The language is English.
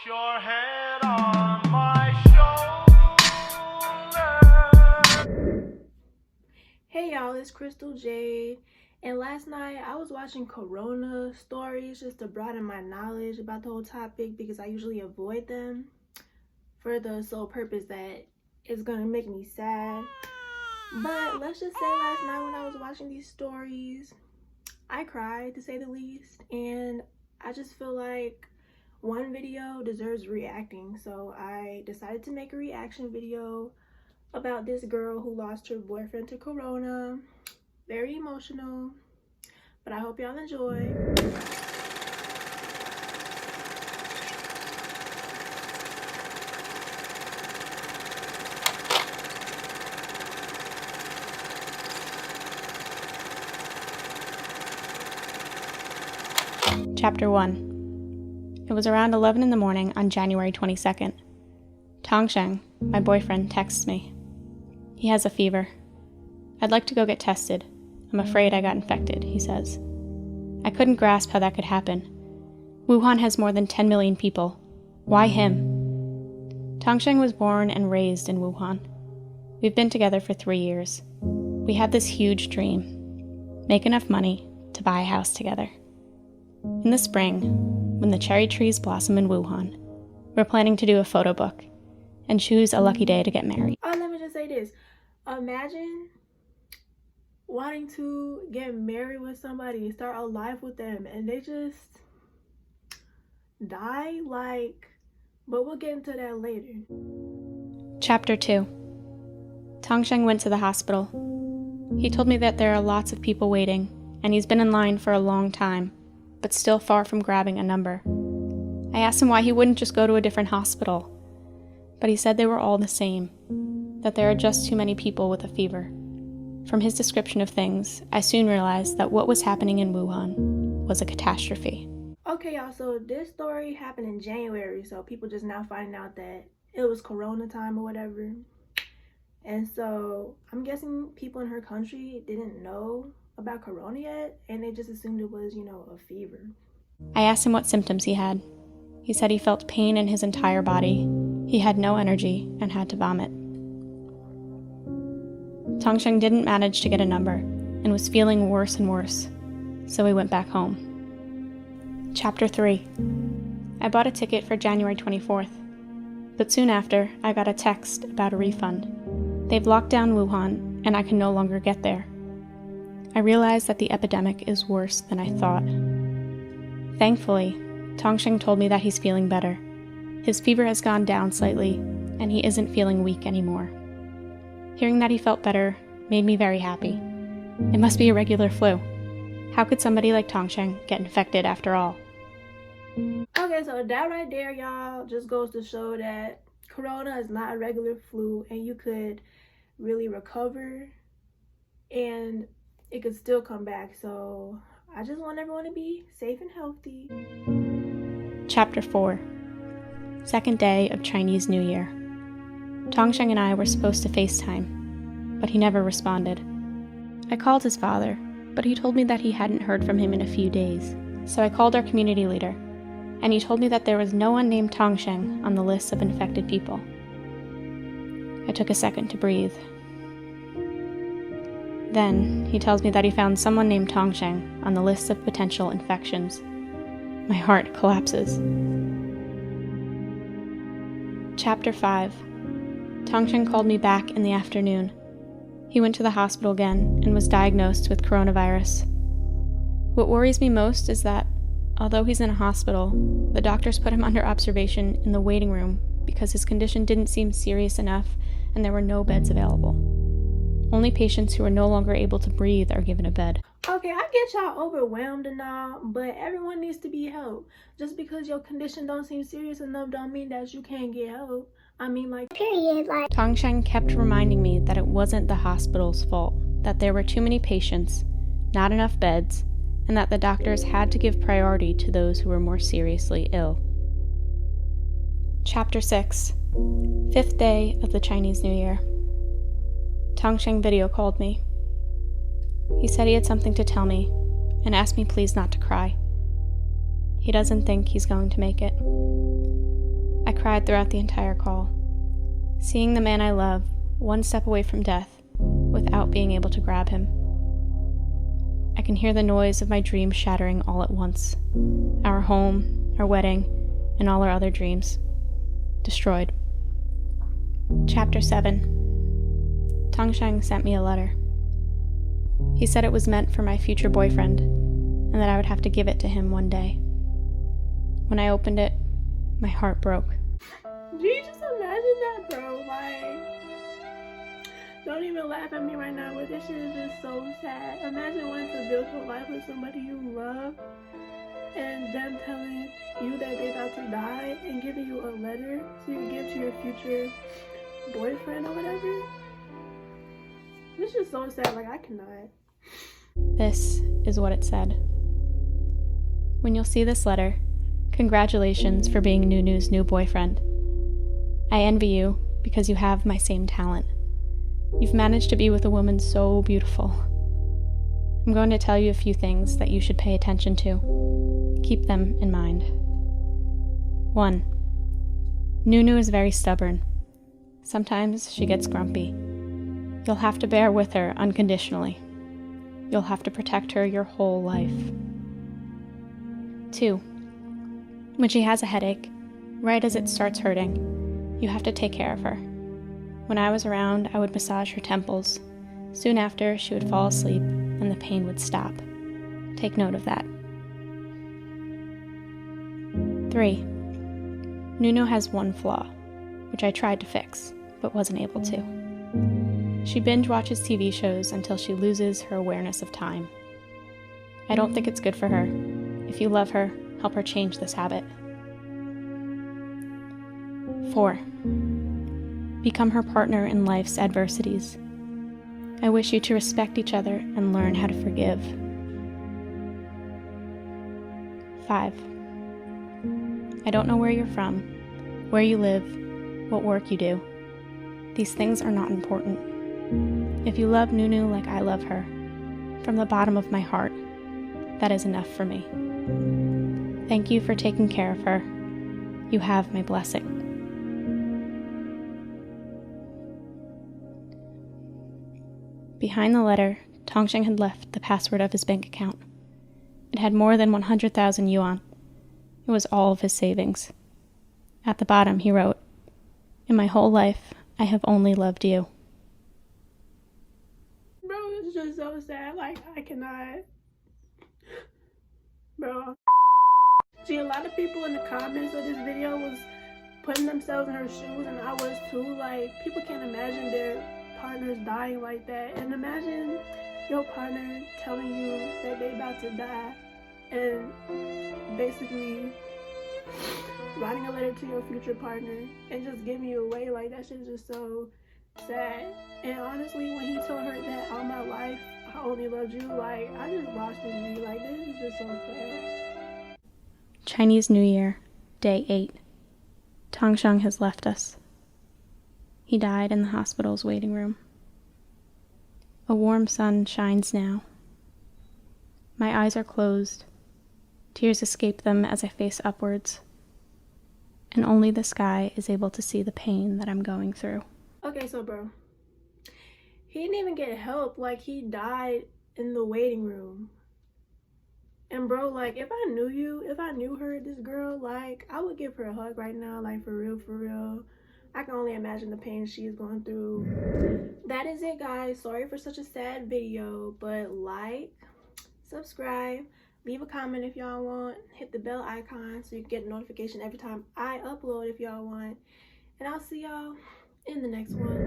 your head on my shoulder. Hey y'all, it's Crystal Jade, and last night I was watching Corona stories just to broaden my knowledge about the whole topic because I usually avoid them for the sole purpose that it's gonna make me sad. But let's just say last night when I was watching these stories, I cried, to say the least, and I just feel like one video deserves reacting, so I decided to make a reaction video about this girl who lost her boyfriend to Corona. Very emotional, but I hope y'all enjoy. Chapter 1. It was around 11 in the morning on January 22nd. Tongsheng, my boyfriend, texts me. He has a fever. I'd like to go get tested. I'm afraid I got infected, he says. I couldn't grasp how that could happen. Wuhan has more than 10 million people. Why him? Tongsheng was born and raised in Wuhan. We've been together for 3 years. We had this huge dream. Make enough money to buy a house together. In the spring, when the cherry trees blossom in Wuhan, we're planning to do a photo book and choose a lucky day to get married. Oh, let me just say this. Imagine wanting to get married with somebody and start a life with them and they just die, but we'll get into that later. Chapter 2. Tongsheng went to the hospital. He told me that there are lots of people waiting, and he's been in line for a long time, but still far from grabbing a number. I asked him why he wouldn't just go to a different hospital, but he said they were all the same, that there are just too many people with a fever. From his description of things, I soon realized that what was happening in Wuhan was a catastrophe. Okay, y'all, so this story happened in January, so people just now finding out that it was Corona time or whatever. And so I'm guessing people in her country didn't know about Corona yet, and they just assumed it was, a fever. I asked him what symptoms he had. He said he felt pain in his entire body. He had no energy and had to vomit. Tongsheng didn't manage to get a number and was feeling worse and worse, so we went back home. Chapter 3. I bought a ticket for January 24th, but soon after, I got a text about a refund. They've locked down Wuhan, and I can no longer get there. I realized that the epidemic is worse than I thought. Thankfully, Tongsheng told me that he's feeling better. His fever has gone down slightly, and he isn't feeling weak anymore. Hearing that he felt better made me very happy. It must be a regular flu. How could somebody like Tongsheng get infected after all? Okay, so that right there, y'all, just goes to show that Corona is not a regular flu, and you could really recover, and it could still come back. So I just want everyone to be safe and healthy. Chapter 4. Second day of Chinese New Year. Tongsheng and I were supposed to FaceTime, but he never responded. I called his father, but he told me that he hadn't heard from him in a few days. So I called our community leader, and he told me that there was no one named Tongsheng on the list of infected people. I took a second to breathe. Then, he tells me that he found someone named Tongsheng on the list of potential infections. My heart collapses. Chapter 5. Tongsheng called me back in the afternoon. He went to the hospital again and was diagnosed with coronavirus. What worries me most is that, although he's in a hospital, the doctors put him under observation in the waiting room because his condition didn't seem serious enough and there were no beds available. Only patients who are no longer able to breathe are given a bed. Okay, I get y'all overwhelmed and all, but everyone needs to be helped. Just because your condition don't seem serious enough don't mean that you can't get help. Period. Tongsheng kept reminding me that it wasn't the hospital's fault, that there were too many patients, not enough beds, and that the doctors had to give priority to those who were more seriously ill. Chapter 6. Fifth day of the Chinese New Year. Tongsheng video called me. He said he had something to tell me and asked me please not to cry. He doesn't think he's going to make it. cried throughout the entire call, seeing the man I love one step away from death without being able to grab him. I can hear the noise of my dreams shattering all at once. Our home, our wedding, and all our other dreams. Destroyed. Chapter 7. Tongsheng sent me a letter. He said it was meant for my future boyfriend, and that I would have to give it to him one day. When I opened it, my heart broke. Do you just imagine that, bro? Like, don't even laugh at me right now, but this shit is just so sad. Imagine wanting to build your life with somebody you love and them telling you that they're about to die and giving you a letter so you can give to your future boyfriend or whatever. This is so sad, like I cannot. This is what it said. When you'll see this letter, congratulations for being Nunu's new boyfriend. I envy you because you have my same talent. You've managed to be with a woman so beautiful. I'm going to tell you a few things that you should pay attention to. Keep them in mind. 1. Nunu is very stubborn. Sometimes she gets grumpy. You'll have to bear with her unconditionally. You'll have to protect her your whole life. 2. When she has a headache, right as it starts hurting, you have to take care of her. When I was around, I would massage her temples. Soon after, she would fall asleep, and the pain would stop. Take note of that. 3. Nunu has one flaw, which I tried to fix, but wasn't able to. She binge watches TV shows until she loses her awareness of time. I don't think it's good for her. If you love her, help her change this habit. 4. Become her partner in life's adversities. I wish you to respect each other and learn how to forgive. 5. I don't know where you're from, where you live, what work you do. These things are not important. If you love Nunu like I love her, from the bottom of my heart, that is enough for me. Thank you for taking care of her. You have my blessing. Behind the letter, Tongsheng had left the password of his bank account. It had more than 100,000 yuan. It was all of his savings. At the bottom, he wrote, "In my whole life, I have only loved you." Bro, it's just so sad. Like, I cannot. Bro. See, a lot of people in the comments of this video was putting themselves in her shoes, and I was too. Like, people can't imagine their partners dying like that. And imagine your partner telling you that they about to die and basically writing a letter to your future partner and just giving you away. Like, that shit's just so sad. And honestly, when he told her that all my life I only loved you, like, I just lost it. G. Like, this is just so sad. Chinese New Year, Day 8. Tongsheng has left us. He died in the hospital's waiting room. A warm sun shines now. My eyes are closed. Tears escape them as I face upwards. And only the sky is able to see the pain that I'm going through. Okay, so bro, he didn't even get help. Like, he died in the waiting room. And bro, like, if I knew her, this girl, like, I would give her a hug right now, like, for real, for real. I can only imagine the pain she's going through. That is it, guys. Sorry for such a sad video, but like, subscribe, leave a comment if y'all want, hit the bell icon so you can get a notification every time I upload if y'all want. And I'll see y'all in the next one.